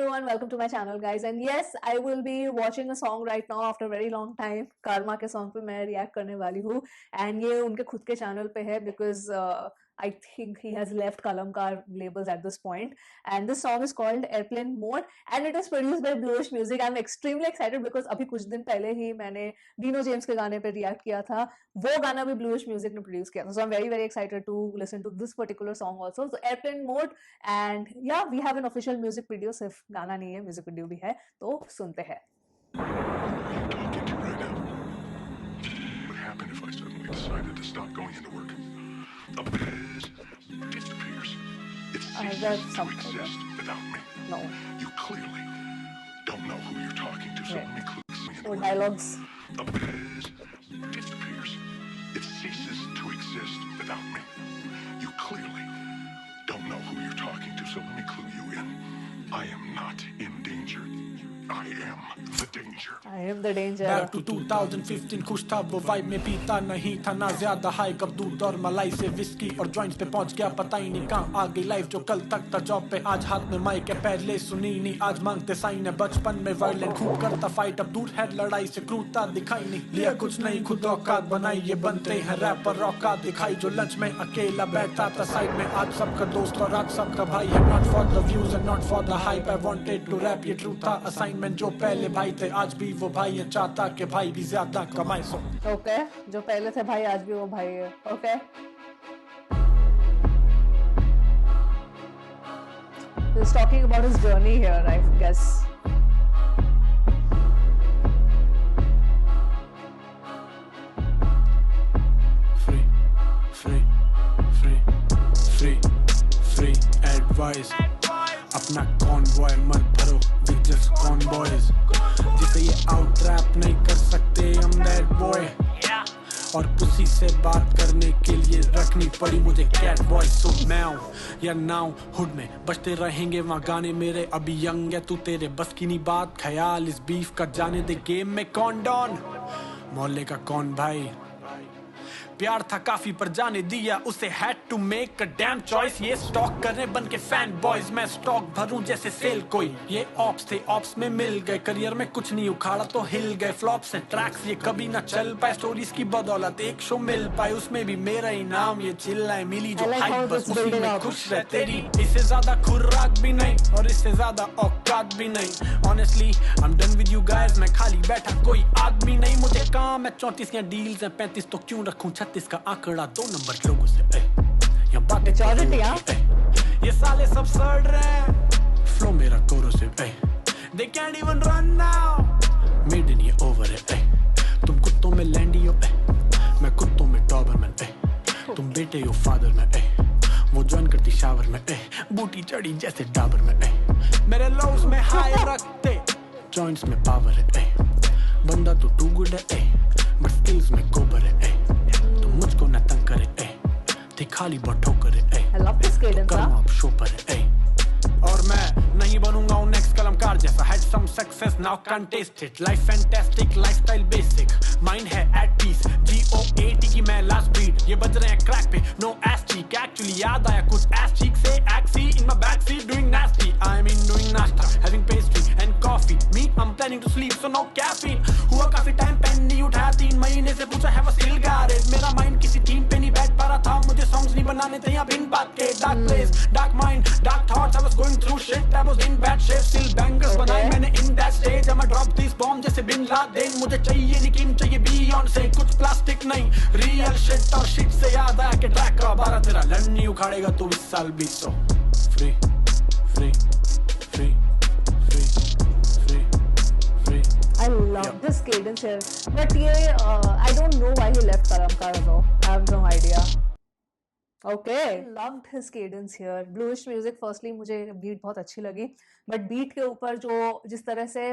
everyone, welcome to my channel guys. And yes, I will be watching a song right now after a very long time. Karma के song पे मैं react करने वाली हूँ and ये उनके खुद के channel पे है because I think he has left Kalamkar labels at this point. And this song is called Airplane Mode and it is produced by Bluish Music. I'm extremely excited because अभी कुछ दिन पहले ही मैंने Dino James के गाने पे react किया था. वो गाना भी Bluish Music ने produce किया था. So I'm very excited to listen to this particular song also. So Airplane Mode and yeah, we have an official music video. सिर्फ गाना नहीं है, music video भी है. तो सुनते हैं. Talking to right now. What happened if I suddenly decided to stop going into work? A biz disappears. It ceases to exist without me. No. You clearly don't know who you're talking to, so let me clue you Or in. dialogues. A biz disappears. It ceases to exist without me. You clearly don't know who you're talking to, so let me clue you in. I am not in danger. I am the danger. I am the danger. Back to 2015 खुश था वो vibe में पीता नहीं था ना ज्यादा high कब दूध और मलाई से विस्की और जॉइंट्स पे पहुंच गया पता ही नहीं कहां आ गई लाइफ जो कल तक था जॉब पे आज हाथ में माइक है पहले सुनी नहीं आज मांगते साइन है बचपन में वायलेंट खूब करता फाइट अब दूर है लड़ाई से क्रूरता दिखाई नहीं लिया कुछ नहीं खुद औकात बनाई ये बनते हैं रैपर औकात दिखाई जो लंच में अकेला बैठा था साइड में आज सबका दोस्त और आज सबका भाई है not for the views and not for the hype I wanted to rap ये ट्रू था असाइनमेंट जो पहले भाई थे आज भी वो भाई है चाहता कि भाई भी ज्यादा कमाए सो ओके जो पहले थे भाई आज भी वो भाई है okay He's talking about his journey here, I guess. free free free free free advice अपना कॉनवॉय मत भरो with just convoys जिसे ये आउट रैप नहीं कर सकते I'm that boy और पुसी से बात करने के लिए रखनी पड़ी मुझे कैट वॉइस सो मैं हूँ या नाउ हुड में बजते रहेंगे वहाँ गाने मेरे अभी यंग है तू तेरे बस की नहीं बात ख्याल इस बीफ का जाने दे गेम में कौन डॉन मोहल्ले का कौन भाई प्यार था काफी पर जाने दिया उसे had to make a damn choice ये स्टॉक करने बन के फैन बॉयज मैं स्टॉक भरूं जैसे सेल कोई ये ऑप्स थे ऑप्स में मिल गए करियर में कुछ नहीं उखाड़ा तो हिल गए फ्लॉप्स एंड ट्रैक्स ये कभी ना चल पाए स्टोरीज की बदौलत एक शो मिल पाए उसमें भी मेरा ही नाम ये चिल्लाए मिली जो हाइप बस उसी में खुश रह तेरी इससे ज्यादा खुर्राक भी नहीं और इससे ज्यादा औकात भी नहीं honestly I am done with you guys मैं खाली बैठा कोई आदमी नहीं मुझे काम है 34 या डील्स हैं 35 तो क्यों रखूं 36 का आंकड़ा 2 नंबर लोगों से या बातें ये साले सब सड़ रहे हैं फ्लो मेरा कोरो से they can't even run now made in ये over है तुम कुत्तों में लैंडी हो मैं कुत्तों में डॉबरमैन तुम बेटे हो फादर में वो ज्वाइन करती शावर में बूटी चढ़ी जैसे डाबर में मेरे लोज में हाई रखते जॉइंट्स में पावर है बंदा तो टू गुड है बट स्किल्स में गोबर है तुम मुझको न तंग करे थे खाली बठो करे I love this cadence आप शो पर और मैं नहीं बनूंगा हूँ नेक्स्ट कलमकार जैसा had some success now can't taste it life fantastic lifestyle basic mind है at peace GOAT की मैं last beat ये बज रहे हैं क्रैक पे no ass cheek actually याद आया कुछ ass cheek से axie in my backseat doing nasty I'm in doing nasta having pastry and coffee me I'm planning to sleep so no caffeine हुआ काफी टाइम पेन नहीं उठाया 3 महीने से पूछा have a still got it मेरा mind किसी टीम पे नहीं बैठ पा रहा था मुझे सॉन्ग्स नहीं बनाने थे या बिन बात के dark place dark mind dark thoughts I was going through shit I was in bad shape still bangers बनाए मैंने in that stage I'ma drop this bomb जैसे बिन लादेन मुझे चाहिए लेकिन चाहिए beyond से कुछ प्लास्टिक नहीं real shit और shit से याद आया कि ट्रैक का 12 तेरा लड़ नहीं उखाड़ेगा तो इस साल भी so free free free free free free I love this cadence here but ये I don't know why he left Kalamkar though I have no idea Okay, loved his cadence here. Bluish Music firstly मुझे beat बहुत अच्छी लगी but beat के ऊपर जो जिस तरह से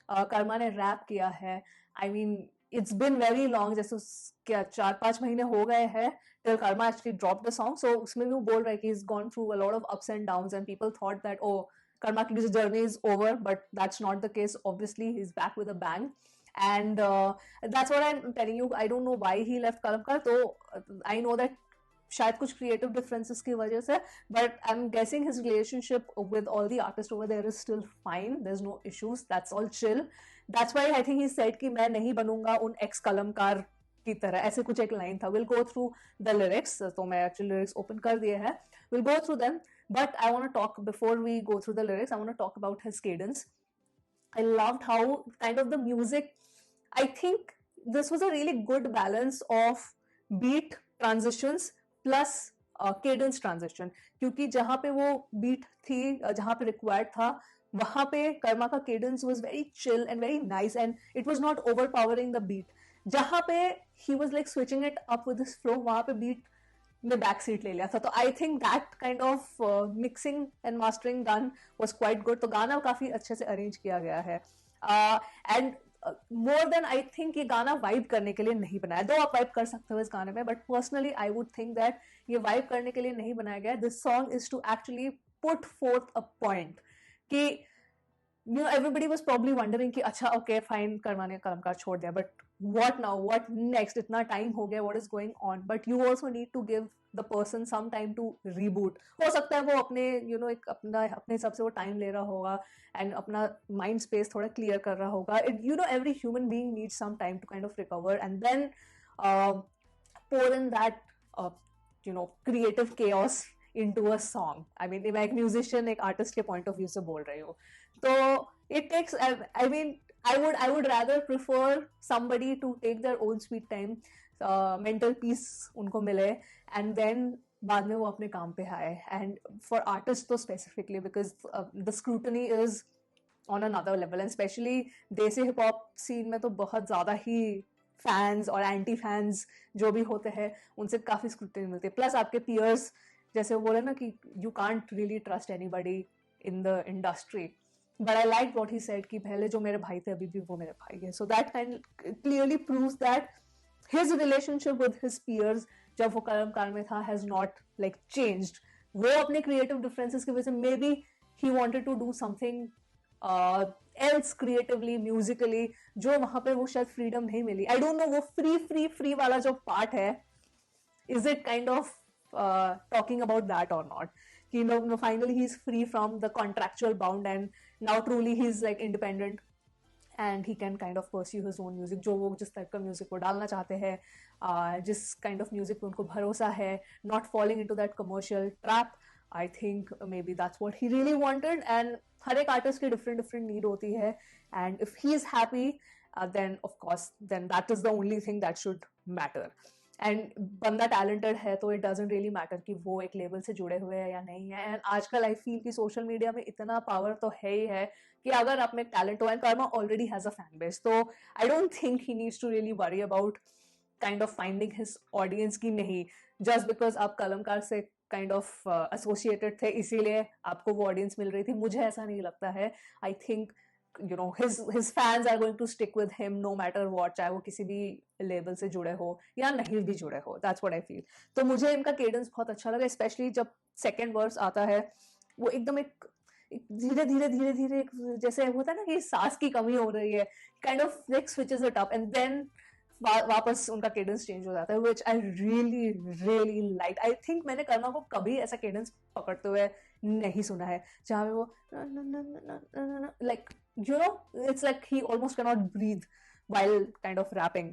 कर्मा ने रैप किया है I mean it's been very long जैसे क्या 4-5 महीने हो गए हैं till Karma actually dropped the song so उसमें भी वो बोल रहा है कि he's gone through a lot of ups and downs and people thought that oh Karma की journey is over but that's not the case obviously he's back with a bang and that's what I'm telling you I don't know why he left Kalamkar so I know that शायद कुछ creative differences की वजह से, but I'm guessing his relationship with all the artists over there is still fine. There's no issues. That's all chill. That's why I think he said कि मैं नहीं बनूंगा उन ex कलमकार की तरह, ऐसे कुछ एक लाइन था. We'll go through the lyrics. तो मैं actually lyrics open कर दिए हैं. We'll go through them, but I want to talk, before we go through the lyrics, I want to talk about his cadence. I loved how kind of the music, I think this was a really good balance of beat transitions plus cadence transition, क्योंकि जहाँ पे वो beat थी, जहाँ पे required था, वहाँ पे कर्मा का cadence was very chill and very nice, and it was not overpowering the beat. जहाँ पे he was like switching it up with his flow, वहाँ पे beat ने बैक सीट ले लिया था. तो I think that kind of mixing and mastering done was quite good. तो गाना काफी अच्छे से अरेंज किया गया है, and more than I think ये गाना वाइब करने के लिए नहीं बनाया. दो आप वाइब कर सकते हो इस गाने में, but personally I would think that ये वाइब करने के लिए नहीं बनाया गया. This song is to actually put forth a point कि you know everybody was probably wondering कि अच्छा okay fine कर्मा ने कलमकार छोड़ दिया, but what now, what next, इतना time हो गया, what is going on. But you also need to give the person some time to reboot. हो सकता है वो अपने you know एक अपने हिसाब से वो time ले रहा होगा and अपना mind space थोड़ा clear कर रहा होगा. You know every human being needs some time to kind of recover and then pour in that you know creative chaos into a song. I mean मैं एक musician एक artist के point of view से बोल रही हूँ. So it takes, I mean, I would rather prefer somebody to take their own sweet time, mental peace उनको मिले, and then बाद में वो अपने काम पे आए. And for artists तो specifically, because the scrutiny is on another level, and especially देसी hip hop scene में तो बहुत ज़्यादा ही fans और anti fans जो भी होते हैं उनसे काफ़ी scrutiny मिलती है. Plus आपके peers, जैसे वो बोले ना कि you can't really trust anybody in the industry. But I liked what he said कि पहले जो मेरे भाई थे अभी भी वो मेरे भाई है. So that kind of clearly proves that his relationship with his peers जब वो कलमकार में था has not like changed. वो अपने creative differences की वजह से maybe he wanted to do something else creatively, musically, जो वहाँ पे वो शायद freedom नहीं मिली. I don't know वो free वाला जो part है, is it kind of talking about that or not? You know, finally he's free from the contractual bound and now truly he's like independent and he can kind of pursue his own music. जो वो जिस type का music वो डालना चाहते हैं, जिस kind of music पे उनको भरोसा है, not falling into that commercial trap. I think maybe that's what he really wanted. And हर एक artist की different need होती है, and if he is happy, then of course then that is the only thing that should matter. And बंदा talented है तो it doesn't really matter कि वो एक लेवल से जुड़े हुए हैं या नहीं है. एंड आजकल आई फील कि सोशल मीडिया में इतना पावर तो है ही है कि अगर आप में टैलेंट हो, and Karma already has a fan base, तो I don't think he needs to really worry about kind of finding his audience की नहीं, जस्ट बिकॉज आप कलमकार से काइंड ऑफ एसोसिएटेड थे इसीलिए आपको वो ऑडियंस मिल रही थी. मुझे ऐसा नहीं लगता है. I think you know his fans are going to stick with him no matter what, चाहे वो किसी भी लेबल से जुड़े हो या नहीं भी जुड़े हो. That's what I feel. तो मुझे इनका cadence बहुत अच्छा लगा, स्पेशली जब सेकेंड वर्स आता है वो एकदम एक धीरे जैसे होता है ना कि सांस की कमी हो रही है, kind of like switches it up and then वापस उनका केडेंस चेंज हो जाता है, which I really liked. I think मैंने कर्मा को कभी ऐसा केडेंस पकड़ते हुए नहीं सुना है जहाँ पे वो like you know it's like he almost cannot breathe while kind of rapping.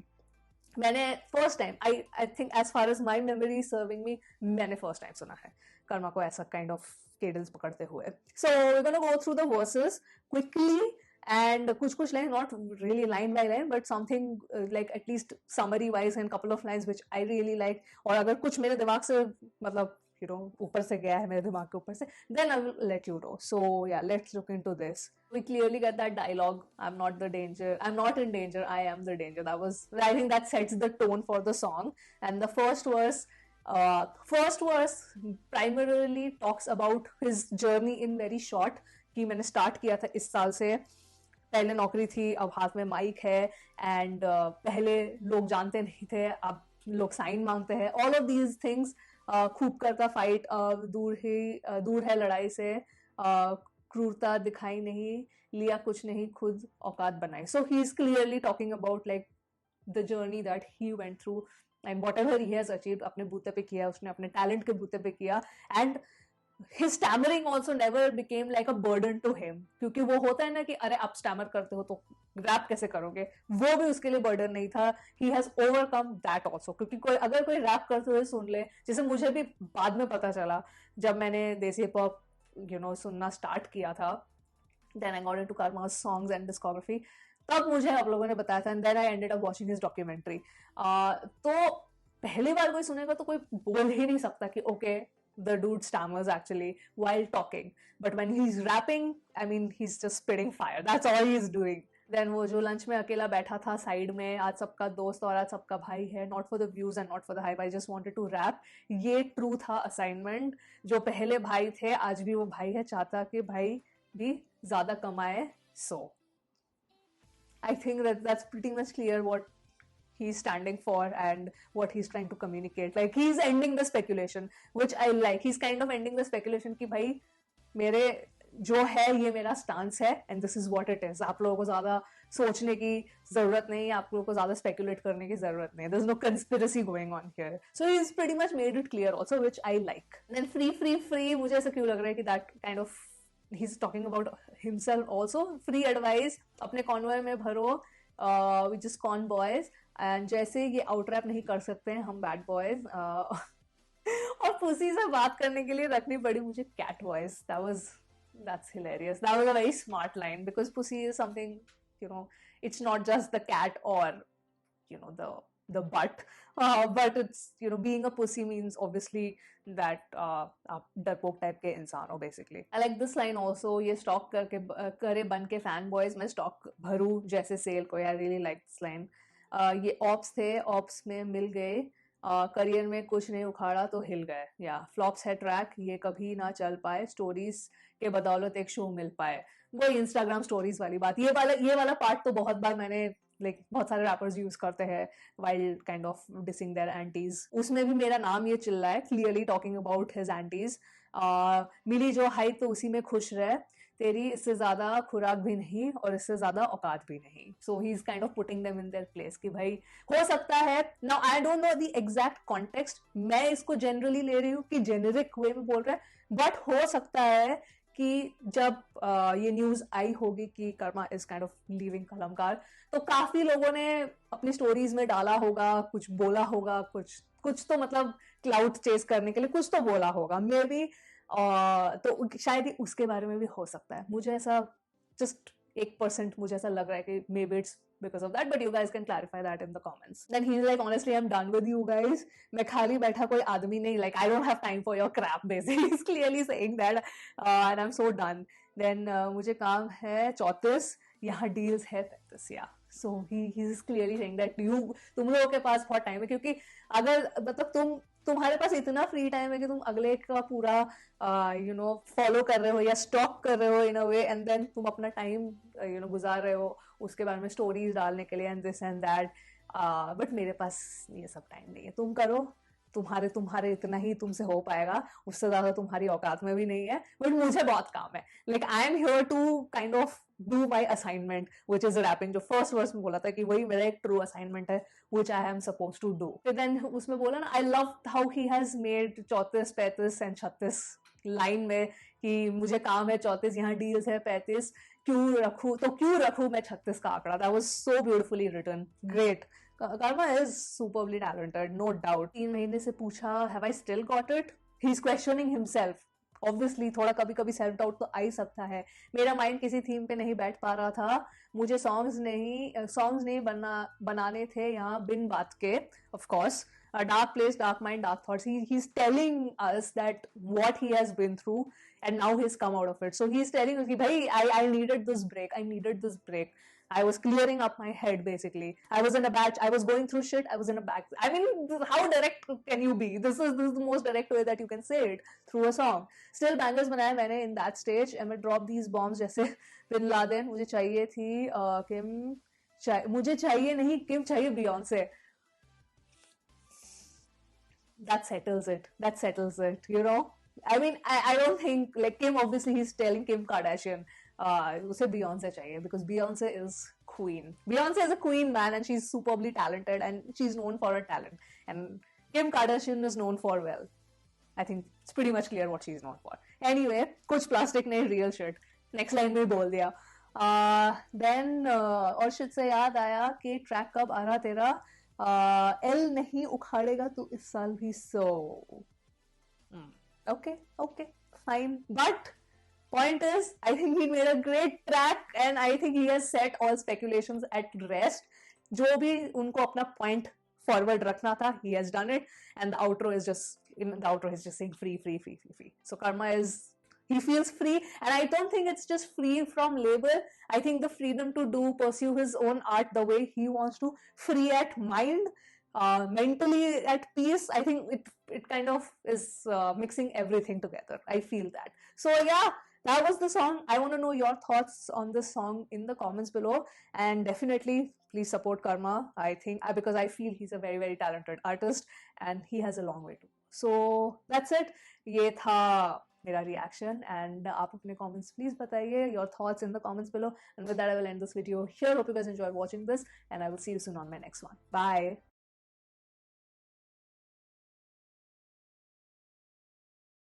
मैंने first time I think as far as my memory is serving me, मैंने first time सुना है कर्मा को ऐसा kind of cadence पकड़ते हुए. So we're gonna go through the verses quickly and कुछ line, not really line by line but something like at least summary wise and couple of lines which I really like. और अगर कुछ मेरे दिमाग से मतलब you know ऊपर से गया है मेरे दिमाग के ऊपर से, then I will let you know. So yeah, let's look into this. We clearly get that dialogue, I'm not the danger, I'm not in danger, I am the danger. I think that sets the tone for the song. And the first verse primarily talks about his journey in very short, कि मैंने start किया था इस साल से, पहले नौकरी थी, अब हाथ में माइक है, एंड पहले लोग जानते नहीं थे, अब लोग साइन मांगते हैं. ऑल ऑफ दीज थिंग्स, खूब करता फाइट, दूर है लड़ाई से, क्रूरता दिखाई नहीं, लिया कुछ नहीं, खुद औकात बनाई. So he is clearly talking about like the journey that he went through and whatever he has achieved अपने बूते पे किया, उसने अपने टैलेंट के बूते पे किया, and his stammering also never became like a burden to him, क्योंकि वो होता है ना कि अरे आप स्टैमर करते हो तो रैप कैसे करोगे, वो भी उसके लिए बर्डन नहीं था. he has overcome that also, क्योंकि अगर कोई रैप करते हुए सुन ले, जैसे मुझे भी बाद में पता चला जब मैंने देसी हिप हॉप सुनना स्टार्ट किया था, then I got into Karma's songs and discography, तब मुझे आप लोगों ने बताया था, and then I ended up watching his documentary. तो पहली बार कोई सुनेगा तो कोई बोल ही नहीं सकता कि okay, the dude stammers actually while talking, but when he's rapping, I mean, he's just spitting fire. That's all he's doing. Then वो जो लंच में अकेला बैठा था साइड में, आज सबका दोस्त और आज सबका भाई है, not for the views and not for the hype, I just wanted to rap. ये ट्रू था असाइनमेंट. जो पहले भाई थे आज भी वो भाई है, चाहता कि भाई भी ज्यादा कमाए. So I think that's pretty much clear what he's standing for and what he's trying to communicate. Like he's ending the speculation, which I like. He's kind of ending the speculation कि भाई मेरे जो है ये मेरा stance है and this is what it is. आप लोगों को ज्यादा सोचने की जरूरत नहीं, आप लोगों को ज्यादा speculate करने की जरूरत नहीं. There's no conspiracy going on here. So he's pretty much made it clear also, which I like. Then free मुझे ऐसा क्यों लग रहा है कि that kind of he's talking about himself also. Free advice अपने कॉन्वॉय में भरो, we just con boys, and जैसे ये आउटरैप नहीं कर सकते हैं हम बैड बॉयज. और पुसी से बात करने के लिए रखनी पड़ी मुझे cat voice. That's hilarious. That was a very smart line, because pussy is something, it's not just the cat or the butt, but it's being a pussy means obviously that आप डरपोक टाइप के इंसान हो basically. I like this line also. ये stock करे बन के fan boys, मैं स्टॉक भरूं जैसे सेल को. I really like this line. ये ऑप्स थे, ऑप्स में मिल गए, करियर में कुछ नहीं उखाड़ा तो हिल गए. या फ्लॉप्स है ट्रैक, ये कभी ना चल पाए, स्टोरीज के बदौलत एक शो मिल पाए. वो इंस्टाग्राम स्टोरीज वाली बात, ये वाला पार्ट तो बहुत बार मैंने बहुत सारे रैपर्स यूज करते हैं while kind of dissing their aunties. उसमें भी मेरा नाम ये चिल्ला है, clearly talking about his aunties. मिली जो हाइप तो उसी में खुश रहे, तेरी इससे ज्यादा खुराक भी नहीं और इससे ज्यादा औकात भी नहीं. So he's kind of putting them in their place कि भाई हो सकता है. Now I don't know the exact context, मैं इसको generally ले रही हूँ कि generic way में बोल रहा है, but हो सकता है कि जब ये न्यूज आई होगी कि Karma is kind of leaving Kalamkaar, तो काफी लोगों ने अपनी स्टोरीज में डाला होगा, कुछ बोला होगा, कुछ तो मतलब क्लाउड चेस करने के लिए कुछ तो बोला होगा मे बी. तो शायद ही उसके बारे में भी हो सकता है. मुझे ऐसा जस्ट 1% मुझे ऐसा लग रहा है कि may be it's because of that, but you guys can clarify that in the comments. Then he's like, honestly, I'm done with you guys. मैं खाली बैठा कोई आदमी नहीं, like I don't have time for your crap basically. He's clearly saying that, and I'm so done. Then मुझे काम है 34, यहाँ deals है 35. Yeah, so he's clearly saying that तुम लोगों के पास बहुत टाइम है, क्योंकि अगर मतलब तुम्हारे पास इतना फ्री टाइम है कि तुम अगले का पूरा फॉलो कर रहे हो या स्टॉक कर रहे हो इन अ वे, एंड देन तुम अपना टाइम गुजार रहे हो उसके बारे में स्टोरीज डालने के लिए and this and that. But मेरे पास ये सब टाइम नहीं है. तुम करो, तुम्हारे इतना ही तुमसे हो पाएगा, उससे ज्यादा तुम्हारी औकात में भी नहीं है. बट मुझे बहुत काम है. Like I am here to kind of do my assignment which is rapping. जो फर्स्ट वर्स में बोला था कि वही मेरा एक ट्रू असाइनमेंट है which I am suppose to do. Then उसमें बोला ना, I love how he has made 34, 35 and 36 line में कि मुझे काम है 34, यहाँ डील्स है 35, क्यों रखूं मैं 36 का आंकड़ा. That was so beautifully written. Great. Karma is superbly talented, no doubt. 3 महीने से पूछा, have I still got it? He's questioning himself. Obviously, थोड़ा कभी कभी सेल्फ डाउट तो आ ही सकता है. मेरा माइंड किसी थीम पे नहीं बैठ पा रहा था. मुझे सॉन्ग्स नहीं बनाने थे यहाँ बिन बात के. Of course, a dark place, dark mind, dark thoughts. He's telling us that what he has been through, and now he's come out of it. So he's telling us, "Bhai, I needed this break. I needed this break. I was clearing up my head basically. I was going through shit. I was in a back. I mean, how direct can you be? This is the most direct way that you can say it through a song. Still bangers बनाया मैंने in that stage. And I dropped these bombs जैसे bin Laden. मुझे चाहिए थी किम, मुझे चाहिए नहीं किम, चाहिए Beyonce. That settles it, I mean, I don't think, like, Kim, obviously he's telling Kim Kardashian, उसे Beyonce चाहिए because Beyonce is queen. Beyonce is a queen, man, and she's superbly talented and she's known for her talent. And Kim Kardashian is known for, well, I think it's pretty much clear what she's known for. Anyway, कुछ plastic नहीं, real shit. Next line में बोल दिया. Then Arshid से याद आया कि track कब आ रहा तेरा. एल नहीं उखाड़ेगा तू इस साल भी. So okay, fine. But point is, I think he made a great track and I think he has set all speculations at rest. जो भी उनको अपना point forward रखना था, he has done it, and the outro is just saying free. So Karma is, he feels free, and I don't think it's just free from label. I think the freedom to pursue his own art the way he wants to, free at mind, mentally at peace. I think it kind of is mixing everything together. I feel that. So yeah, that was the song. I want to know your thoughts on this song in the comments below, and definitely please support Karma. I think because I feel he's a very, very talented artist and he has a long way to go. So that's it. ये था मेरा reaction, and आप अपने comments please बताइए your thoughts in the comments below. And with that, I will end this video here. Hope you guys enjoyed watching this, and I will see you soon on my next one. Bye.